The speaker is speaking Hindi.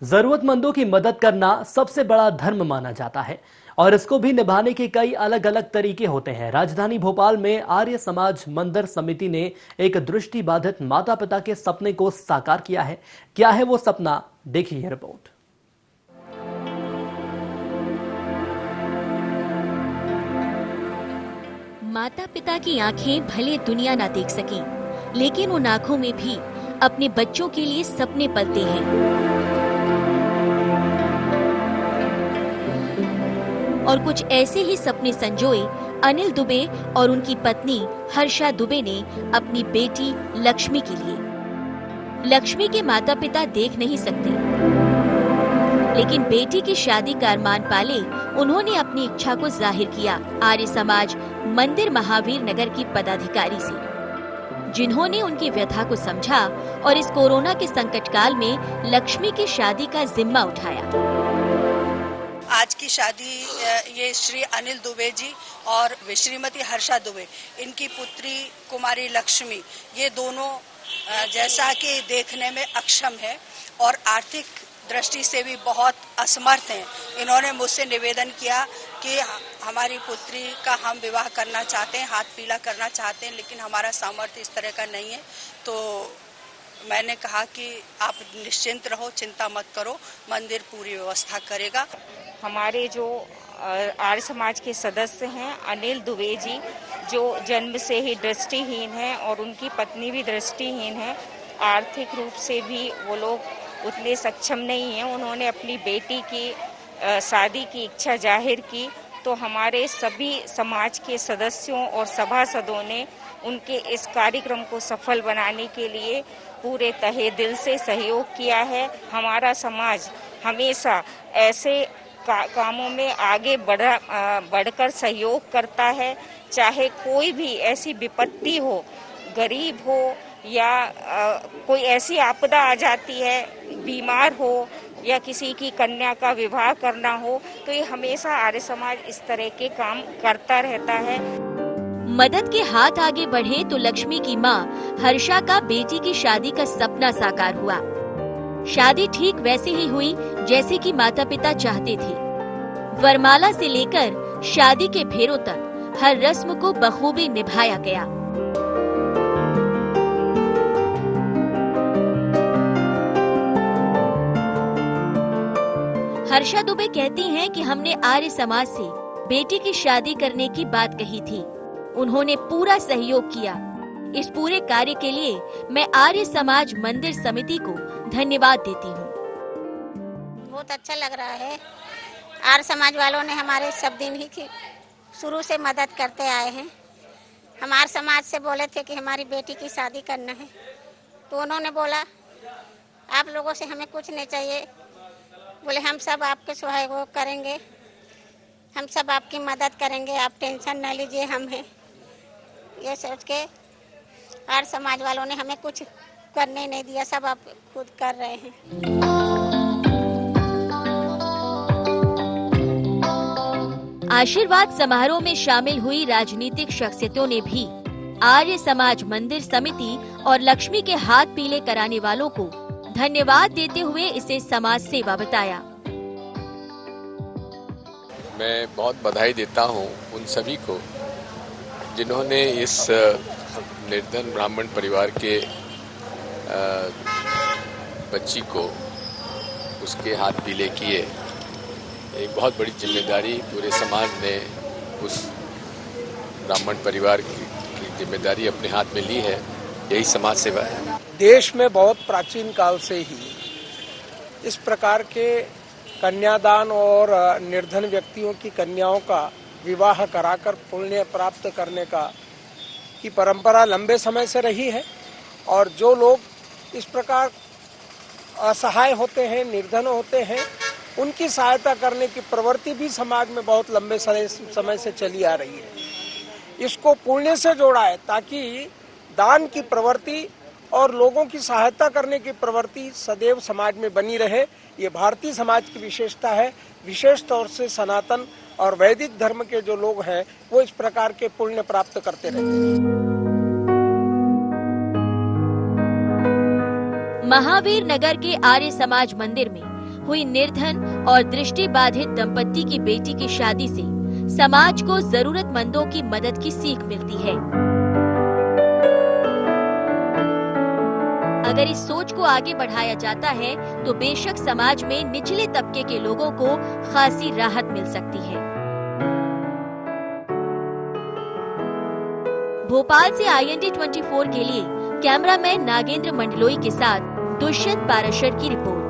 जरूरतमंदों की मदद करना सबसे बड़ा धर्म माना जाता है और इसको भी निभाने के कई अलग अलग तरीके होते हैं। राजधानी भोपाल में आर्य समाज मंदिर समिति ने एक दृष्टिबाधित माता पिता के सपने को साकार किया है। क्या है वो सपना, देखिए यह रिपोर्ट। माता पिता की आंखें भले दुनिया ना देख सकें, लेकिन उन आंखों में भी अपने बच्चों के लिए सपने पलते हैं। और कुछ ऐसे ही सपने संजोए अनिल दुबे और उनकी पत्नी हर्षा दुबे ने अपनी बेटी लक्ष्मी के लिए। लक्ष्मी के माता पिता देख नहीं सकते, लेकिन बेटी की शादी का अरमान पाले उन्होंने अपनी इच्छा को जाहिर किया आर्य समाज मंदिर महावीर नगर की पदाधिकारी से, जिन्होंने उनकी व्यथा को समझा और इस कोरोना के संकट काल में लक्ष्मी की शादी का जिम्मा उठाया। आज की शादी ये श्री अनिल दुबे जी और श्रीमती हर्षा दुबे, इनकी पुत्री कुमारी लक्ष्मी, ये दोनों जैसा कि देखने में अक्षम है और आर्थिक दृष्टि से भी बहुत असमर्थ हैं। इन्होंने मुझसे निवेदन किया कि हमारी पुत्री का हम विवाह करना चाहते हैं, हाथ पीला करना चाहते हैं, लेकिन हमारा सामर्थ्य इस तरह का नहीं है। तो मैंने कहा कि आप निश्चिंत रहो, चिंता मत करो, मंदिर पूरी व्यवस्था करेगा। हमारे जो आर्य समाज के सदस्य हैं अनिल दुबे जी, जो जन्म से ही दृष्टिहीन हैं और उनकी पत्नी भी दृष्टिहीन है, आर्थिक रूप से भी वो लोग उतने सक्षम नहीं हैं। उन्होंने अपनी बेटी की शादी की इच्छा जाहिर की, तो हमारे सभी समाज के सदस्यों और सभासदों ने उनके इस कार्यक्रम को सफल बनाने के लिए पूरे तहे दिल से सहयोग किया है। हमारा समाज हमेशा ऐसे कामों में आगे बढ़कर सहयोग करता है, चाहे कोई भी ऐसी विपत्ति हो, गरीब हो या कोई ऐसी आपदा आ जाती है, बीमार हो या किसी की कन्या का विवाह करना हो, तो ये हमेशा आर्य समाज इस तरह के काम करता रहता है। मदद के हाथ आगे बढ़े तो लक्ष्मी की मां हर्षा का बेटी की शादी का सपना साकार हुआ। शादी ठीक वैसे ही हुई जैसे कि माता पिता चाहते थे। वरमाला से लेकर शादी के फेरों तक हर रस्म को बखूबी निभाया गया। हर्षा दुबे कहती हैं कि हमने आर्य समाज से बेटी की शादी करने की बात कही थी, उन्होंने पूरा सहयोग किया। इस पूरे कार्य के लिए मैं आर्य समाज मंदिर समिति को धन्यवाद देती हूँ। बहुत अच्छा लग रहा है। आर्य समाज वालों ने हमारे सब दिन ही शुरू से मदद करते आए हैं। हम आर्य समाज से बोले थे कि हमारी बेटी की शादी करना है, तो उन्होंने बोला आप लोगों से हमें कुछ नहीं चाहिए, बोले हम सब आपके सहयोग करेंगे, हम सब आपकी मदद करेंगे, आप टेंशन न लीजिए, हम हैं। ये सोच के आर्य समाज वालों ने हमें कुछ करने नहीं दिया, सब आप खुद कर रहे हैं। आशीर्वाद समारोह में शामिल हुई राजनीतिक शख्सियतों ने भी आर्य समाज मंदिर समिति और लक्ष्मी के हाथ पीले कराने वालों को धन्यवाद देते हुए इसे समाज सेवा बताया। मैं बहुत बधाई देता हूं उन सभी को जिन्होंने इस निर्धन ब्राह्मण परिवार के बच्ची को उसके हाथ पीले किए। एक बहुत बड़ी जिम्मेदारी पूरे समाज ने उस ब्राह्मण परिवार की जिम्मेदारी अपने हाथ में ली है, यही समाज सेवा है। देश में बहुत प्राचीन काल से ही इस प्रकार के कन्यादान और निर्धन व्यक्तियों की कन्याओं का विवाह कराकर पुण्य प्राप्त करने की परंपरा लंबे समय से रही है। और जो लोग इस प्रकार असहाय होते हैं, निर्धन होते हैं, उनकी सहायता करने की प्रवृत्ति भी समाज में बहुत लंबे समय से चली आ रही है। इसको पुण्य से जोड़ा है ताकि दान की प्रवृत्ति और लोगों की सहायता करने की प्रवृत्ति सदैव समाज में बनी रहे। ये भारतीय समाज की विशेषता है। विशेष तौर से सनातन और वैदिक धर्म के जो लोग हैं वो इस प्रकार के पुण्य प्राप्त करते रहते हैं। महावीर नगर के आर्य समाज मंदिर में हुई निर्धन और दृष्टि बाधित दंपत्ति की बेटी की शादी से समाज को जरूरतमंदों की मदद की सीख मिलती है। अगर इस सोच को आगे बढ़ाया जाता है तो बेशक समाज में निचले तबके के लोगों को खासी राहत मिल सकती है। भोपाल से IND 24 के लिए कैमरामैन नागेंद्र मंडलोई के साथ दुष्यंत पाराशर की रिपोर्ट।